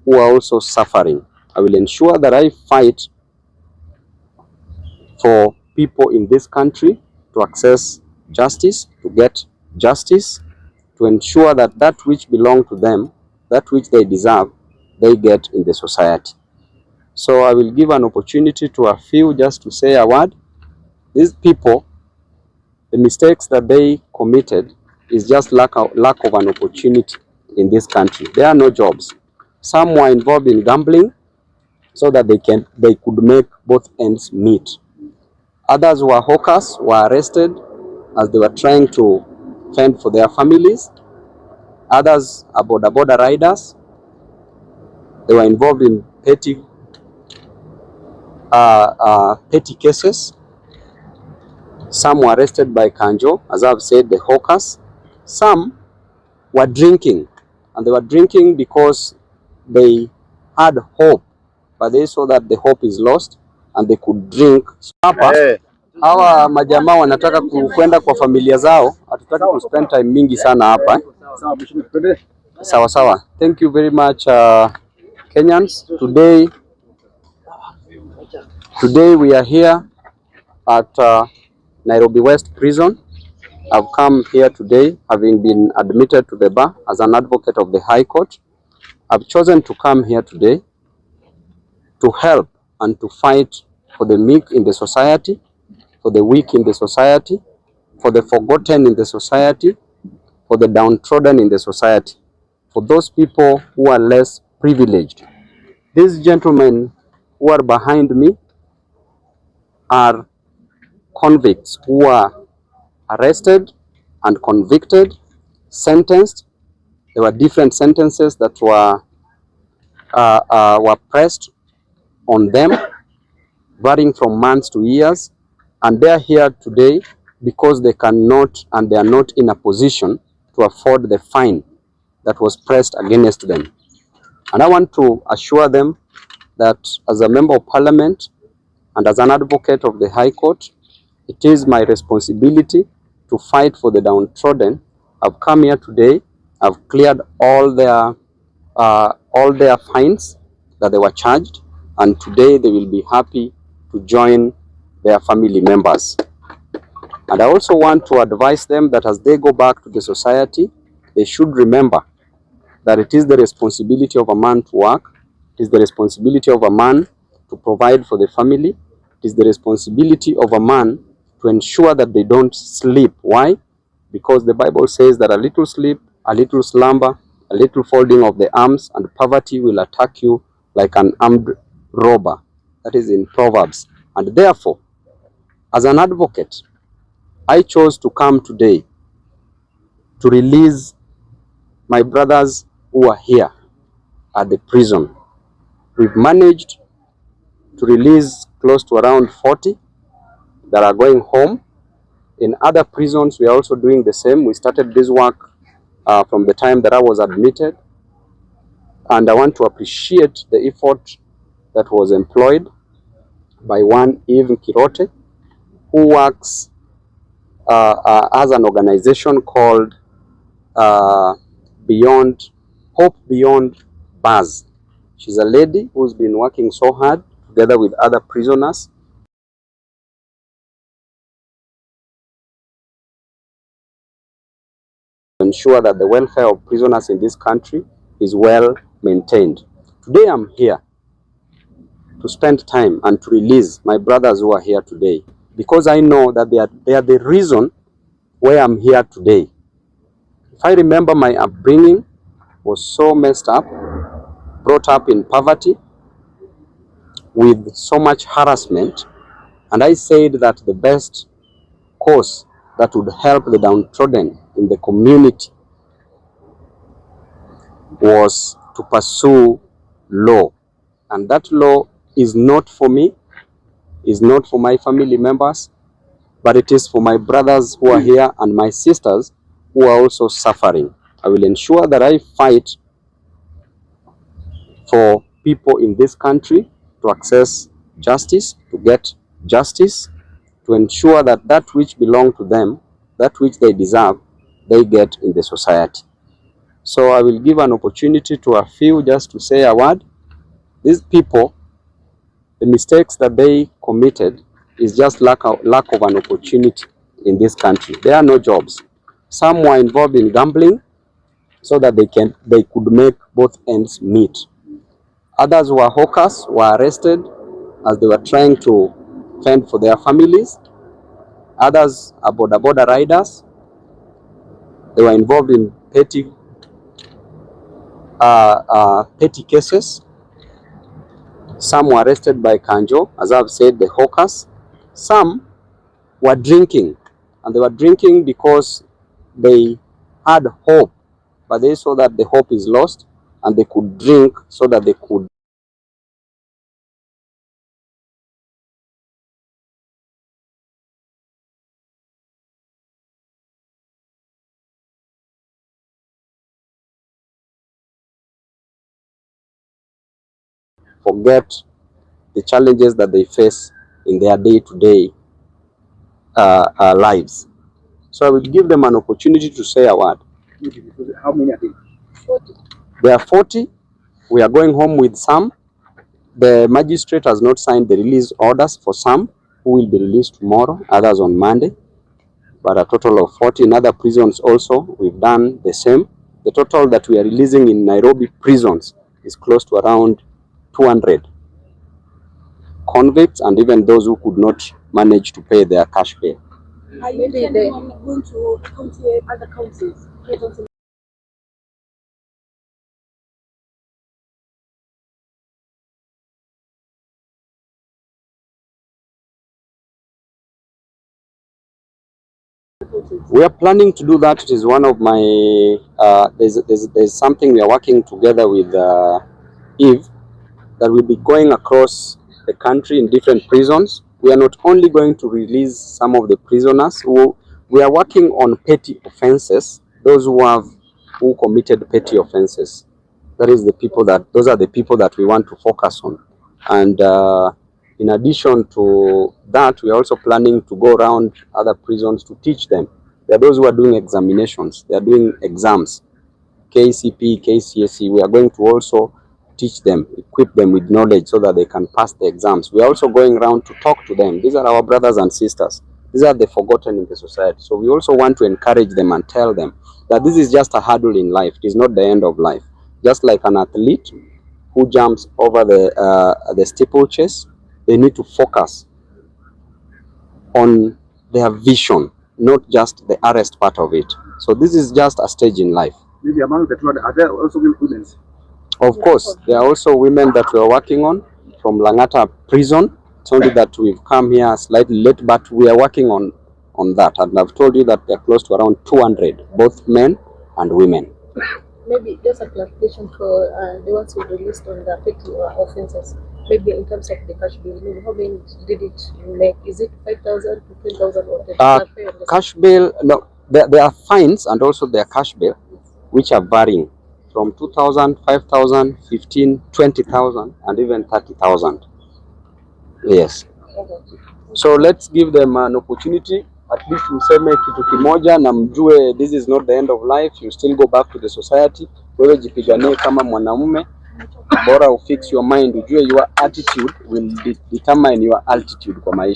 who are also suffering. I will ensure that I fight for people in this country to access justice, to get justice, to ensure that that which belongs to them, that which they deserve, they get in the society. So I will give an opportunity to a few just to say a word. These people, the mistakes that they committed is just lack of an opportunity in this country. There are no jobs. Some were involved in gambling so that they could make both ends meet. Others were hawkers, were arrested as they were trying to fend for their families. Others are border riders. They were involved in petty cases. Some were arrested by Kanjo, as I've said, the hawkers. Some were drinking, and they were drinking because they had hope, but they saw that the hope is lost and they could drink. Hapa hawa majamaa wanataka kwenda kwa familia zao, hatutaki ku spend time mingi sana hapa. Sawa sawa. Thank you very much Kenyans. Today we are here at Nairobi West Prison. I've come here today having been admitted to the bar as an advocate of the High Court. I've chosen to come here today to help and to fight for the meek in the society, for the weak in the society, for the forgotten in the society, for the downtrodden in the society, for those people who are less privileged. These gentlemen who are behind me are convicts who are arrested and convicted, sentenced. There were different sentences that were pressed on them, varying from months to years, and they are here today because they cannot and they are not in a position to afford the fine that was pressed against them. And I want to assure them that as a member of parliament and as an advocate of the High Court, it is my responsibility to fight for the downtrodden. I've come here today, I've cleared all their fines that they were charged, and today they will be happy to join their family members. And I also want to advise them that as they go back to the society, they should remember that it is the responsibility of a man to work, it is the responsibility of a man to provide for the family, it is the responsibility of a man to ensure that they don't sleep. Why? Because the Bible says that a little sleep, a little slumber, a little folding of the arms, and poverty will attack you like an armed robber. That is in Proverbs. And therefore, as an advocate, I chose to come today to release my brothers who are here at the prison. We've managed to release close to around 40 that are going home. In other prisons, we are also doing the same. We started this work from the time that I was admitted, and I want to appreciate the effort that was employed by one Eve Kirote, who works as an organization called Hope Beyond Bars. She's a lady who's been working so hard together with other prisoners to ensure that the welfare of prisoners in this country is well maintained. Today I'm here to spend time and to release my brothers who are here today, because I know that they are the reason why I'm here today. If I remember, my upbringing was so messed up, brought up in poverty with so much harassment, and I said that the best course that would help the downtrodden in the community was to pursue law. And that law is not for me, is not for my family members, but it is for my brothers who are here and my sisters who are also suffering. I will ensure that I fight for people in this country to access justice, to get justice, to ensure that that which belongs to them, that which they deserve, they get in the society. So I will give an opportunity to a few just to say a word. These people, the mistakes that they committed is just lack of an opportunity in this country. There are no jobs. Some were involved in gambling so that they could make both ends meet. Others were hawkers, were arrested as they were trying to fend for their families. Others are border riders. They were involved in petty cases. Some were arrested by Kanjo, as I've said, the hawkers. Some were drinking, and they were drinking because they had hope, but they saw that the hope is lost, and they could drink so that they could forget the challenges that they face in their day-to-day lives. So I will give them an opportunity to say a word. How many are they? 40. There are 40. We are going home with some. The magistrate has not signed the release orders for some, who will be released tomorrow, others on Monday. But a total of 40 in other prisons also, we've done the same. The total that we are releasing in Nairobi prisons is close to around 200 convicts, and even those who could not manage to pay their cash bail. Are you intending on going to other counties? We are planning to do that. It is one of my, there's something we are working together with Eve, that will be going across the country in different prisons. We are not only going to release some of the prisoners we are working on petty offenses, those who committed petty offenses. Those are the people that we want to focus on. And in addition to that, we are also planning to go around other prisons to teach them. There are those who are doing examinations, they are doing exams, KCP, KCSE. We are going to also teach them, equip them with knowledge so that they can pass the exams. We are also going around to talk to them. These are our brothers and sisters. These are the forgotten in the society. So we also want to encourage them and tell them that this is just a hurdle in life. It is not the end of life. Just like an athlete who jumps over the steeplechase, they need to focus on their vision, not just the arrest part of it. So this is just a stage in life. Maybe among the 200, are there also women? Of course, there are also women that we are working on from Langata prison. It's only that we've come here slightly late, but we are working on that. And I've told you that they're close to around 200, both men and women. Maybe just a clarification for the ones who released on the petty offenses. Maybe in terms of the cash bill, maybe how many did it make? Is it 5,000 to 10,000 or the cash bill? No, there are fines and also there are cash bill, which are varying from 2,000, 5,000, 15, 20,000, and even 30,000. Yes. So let's give them an opportunity. At least mseme kitu kimoja na mjue this is not the end of life. You still go back to the society. Wewe jipiganie kama mwanamume. Bora ufix your mind, ujue your attitude will determine your altitude kwa maisha.